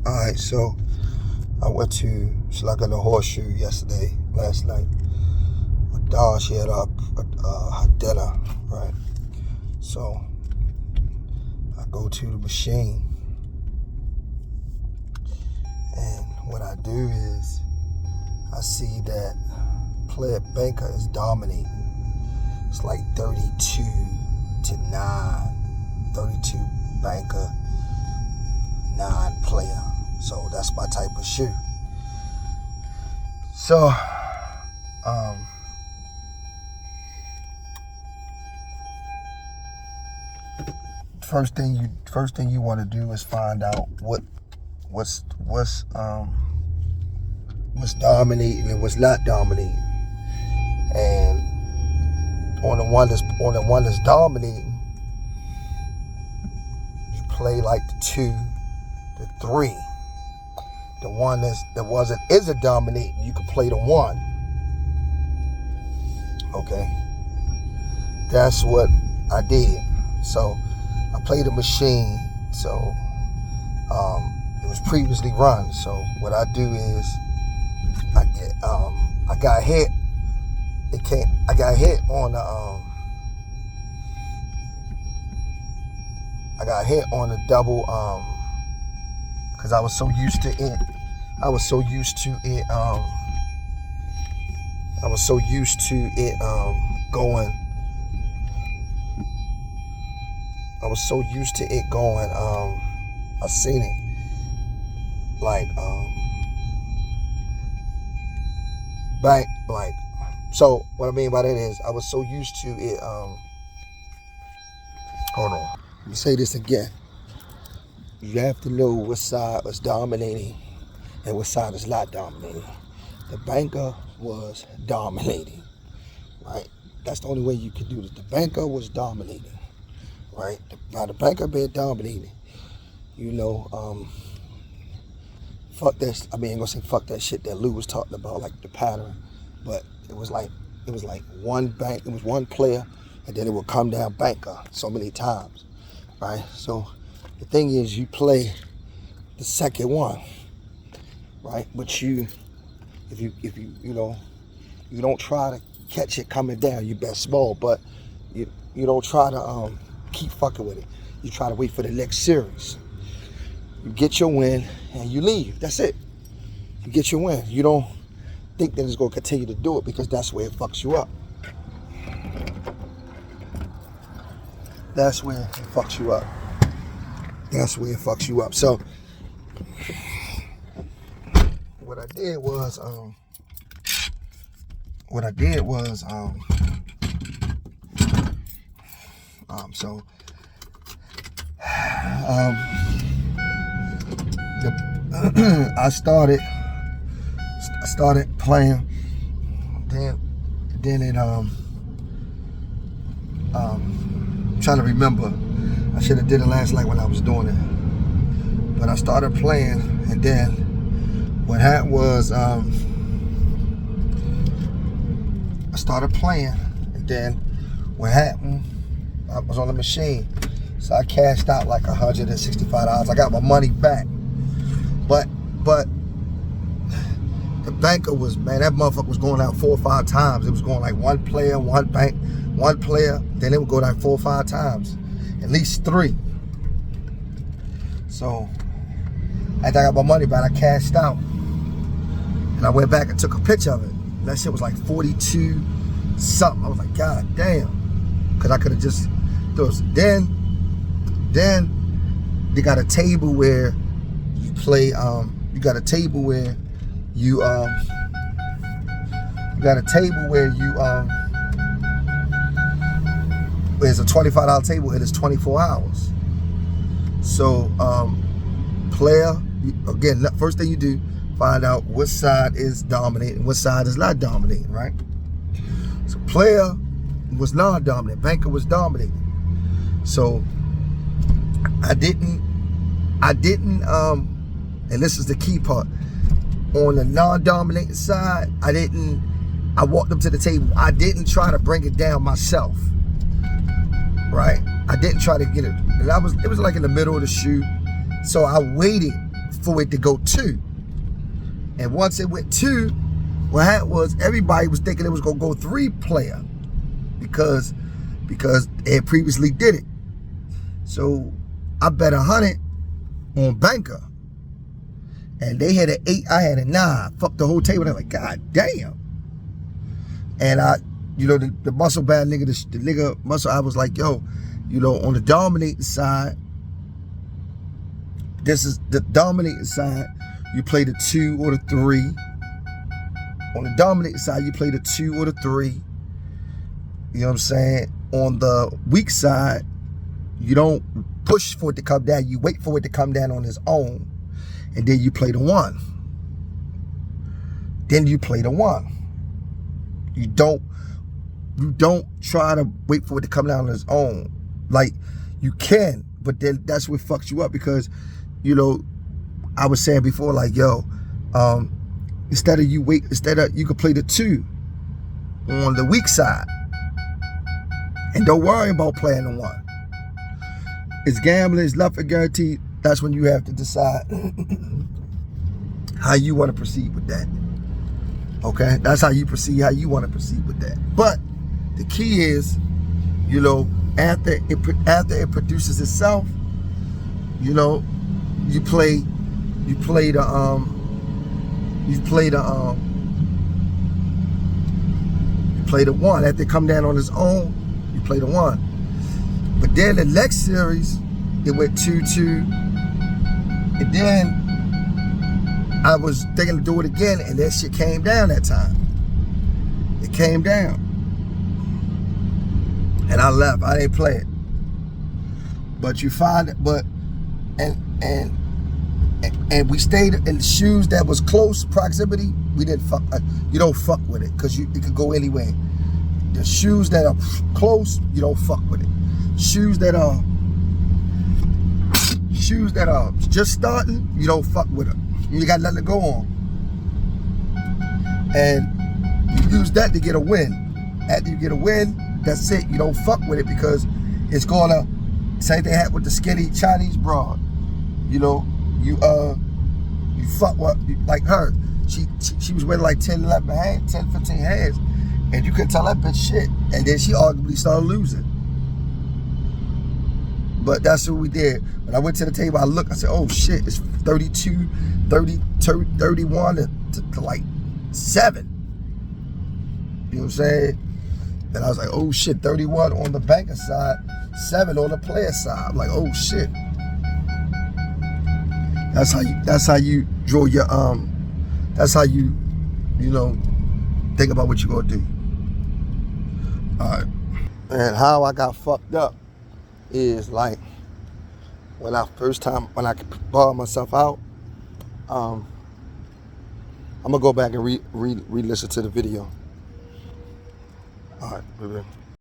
Alright, so I went to the Horseshoe last night. My dog, she had her dinner, right? So I go to the machine, and what I do is I see that player banker is dominating. It's like 32-9. 32 banker, 9 player. So that's my type of shoe. So first thing you want to do is find out what's dominating and what's not dominating. And on the one that's dominating, you play like the 2, the 3. The one that isn't dominating, you can play the 1. Okay, that's what I did. So I played the machine. So it was previously run. So what I do is I got hit. I got hit on the double because I was so used to it. I was so used to it going. I seen it like back like. So what I mean by that is I was so used to it. Hold on. Let me say this again. You have to know what side was dominating and what side is not dominating. The banker was dominating, right? That's the only way you can do this. The banker was dominating, right? By the banker being dominating, fuck that. I ain't gonna say fuck that shit that Lou was talking about, like the pattern, but it was like one player, and then it would come down banker so many times, right? So the thing is, you play the second one, right? But if you don't try to catch it coming down, you bet small. But you don't try to keep fucking with it. You try to wait for the next series. You get your win and you leave. That's it. You get your win. You don't think that it's going to continue to do it, because that's where it fucks you up. That's where it fucks you up. So what I did was I started playing. Then it I'm trying to remember. I should have did it last night when I was doing it. But I started playing, and then what happened was I started playing, and then what happened, I was on the machine. So I cashed out like $165. I got my money back. But the banker was, man, that motherfucker was going out 4 or 5 times. It was going like one player, then it would go like 4 or 5 times. At least 3. So after I got my money back, I cashed out. And I went back and took a picture of it. That shit was like 42 something. I was like, God damn. Because I could have just those. Then they got a table where you play, you got a table where it's a $25 table, and it's 24 hours. So player, again, first thing you do, find out what side is dominating, what side is not dominating, right? So player was non-dominant, banker was dominating. So I didn't, and this is the key part, on the non-dominating side, I walked up to the table. I didn't try to bring it down myself, right? I didn't try to get it. And it was like in the middle of the shoe. So I waited for it to go 2. And once it went 2, what happened was everybody was thinking it was gonna go 3-player because they had previously did it. So I bet 100 on banker, and they had an 8, I had a 9. Fuck the whole table. They're like, God damn. And I, the muscle bad nigga, the nigga muscle, I was like, yo, on the dominating side, this is the dominating side, you play the 2 or the 3. On the dominating side, you play the 2 or the 3. You know what I'm saying? On the weak side, you don't push for it to come down. You wait for it to come down on its own. And then you play the 1. Then you play the 1. You don't try to wait for it to come down on its own. Like, you can, but then that's what fucks you up, because, I was saying before, like, yo, instead of you could play the 2 on the weak side. And don't worry about playing the 1. It's gambling, it's left for guaranteed. That's when you have to decide how you want to proceed with that. Okay? That's how you want to proceed with that. But the key is, after it produces itself, you play the 1. After it come down on its own, you play the 1. But then the next series, it went 2-2. And then I was thinking to do it again, and that shit came down that time. It came down. And I left. I didn't play it. But you find it, and we stayed in the shoes that was close proximity. We didn't fuck. You don't fuck with it, because it could go anywhere. The shoes that are close, you don't fuck with it. Shoes that are just starting, you don't fuck with them. You got nothing to go on. And you use that to get a win. After you get a win, that's it. You don't fuck with it, because it's gonna, same thing happened with the skinny Chinese broad. You fuck with, like her. She was winning like 10, 11 hands, 10, 15 hands. And you couldn't tell that bitch shit. And then she arguably started losing. But that's what we did. When I went to the table, I looked, I said, oh shit, it's 32, 30, 31 to like 7. You know what I'm saying? And I was like, oh shit, 31 on the banker side, 7 on the player side. I'm like, oh shit. That's how you draw your that's how you think about what you're gonna do. Alright. And how I got fucked up is, like, when I bought myself out, I'm gonna go back and re-listen to the video. All right, baby.